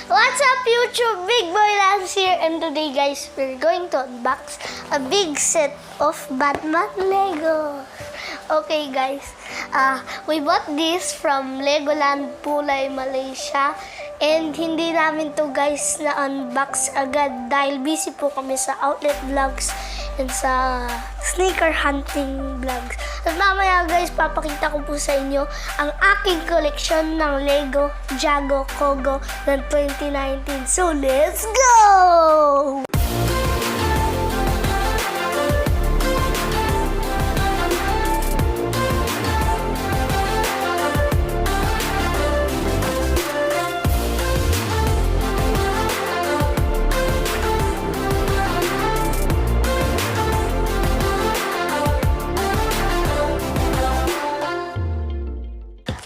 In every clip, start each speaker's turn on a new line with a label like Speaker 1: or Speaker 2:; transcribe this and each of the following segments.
Speaker 1: What's up YouTube? Big Boy Lance here, and today guys, we're going to unbox a big set of Batman Lego. Okay guys, we bought this from Legoland Pulay, Malaysia. And hindi namin to guys na unbox agad dahil busy po kami sa outlet vlogs and sa sneaker hunting vlogs. At mamaya guys, papakita ko po sa inyo ang aking koleksyon ng Lego Jago Cogo ng 2019. So let's go!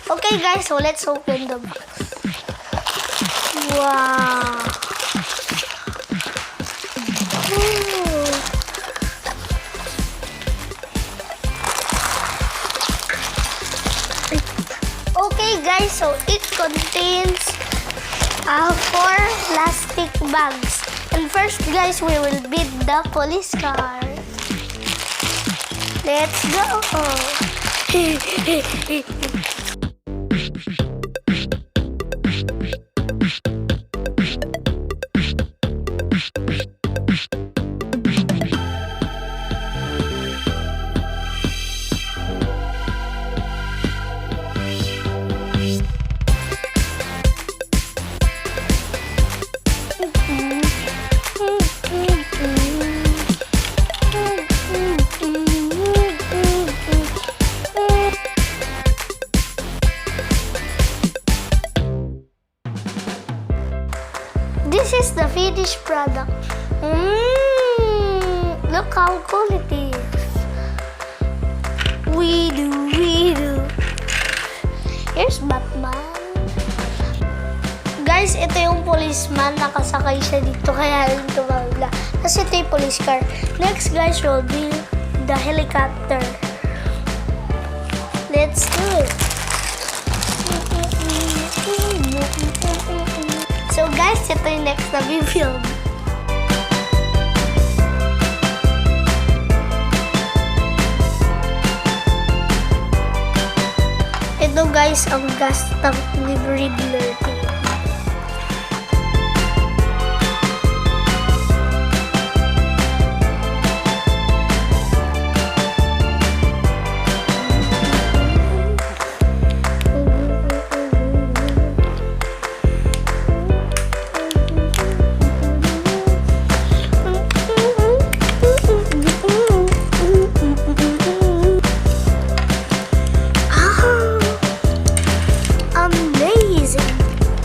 Speaker 1: Okay guys, so let's open the box. Wow! Ooh. Okay guys, so it contains 4 plastic bags. And first guys, we will beat the police car. Let's go! This is the finished product. Look how cool it is. We do. Here's Batman. Guys, ito yung policeman. Nakasakay siya dito kaya rin tumawala. Tapos ito yung police car. Next guys will be the helicopter. Let's do it. So guys, ito yung next na film. Ito guys, ang gas tank ni Riddler.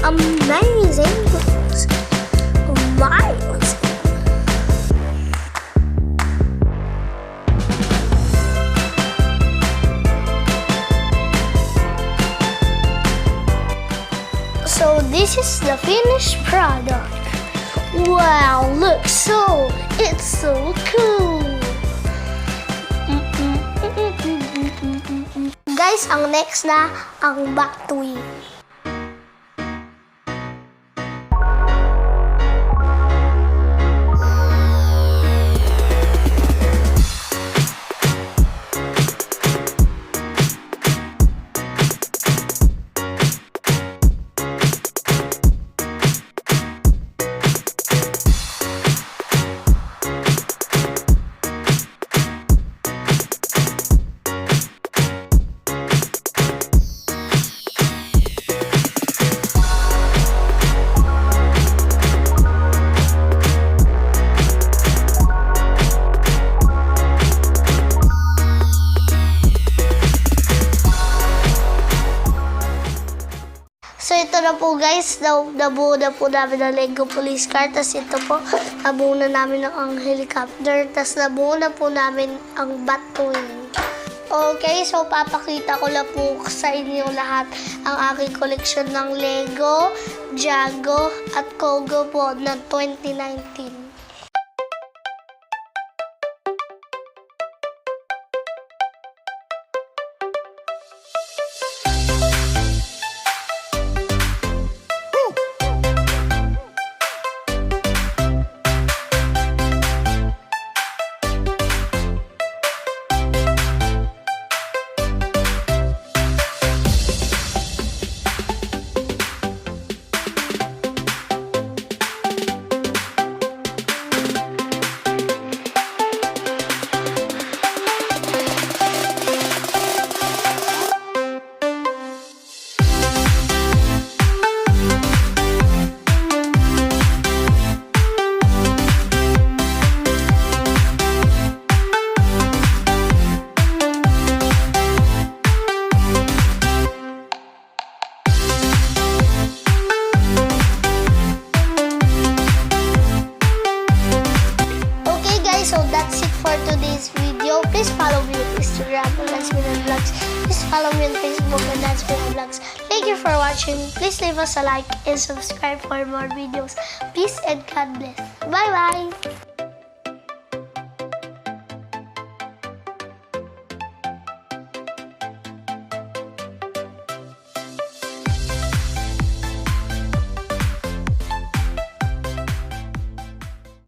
Speaker 1: Amazing! Oh my! So this is the finished product. Wow! Look, it's so cool. Guys, ang next na ang back twin. So ito na po guys, nabuo na po namin ang Lego police car. Tapos ito po, nabuo na namin ang helicopter. Tapos nabuo na po namin ang Batwing. Okay, so papakita ko lang po sa inyo lahat ang aking koleksyon ng Lego, Jago at Cogo po ng 2019. follow me on Facebook and Dance With Vlogs. Thank you for watching. Please leave us a like and subscribe for more videos. Peace and God bless. Bye-bye!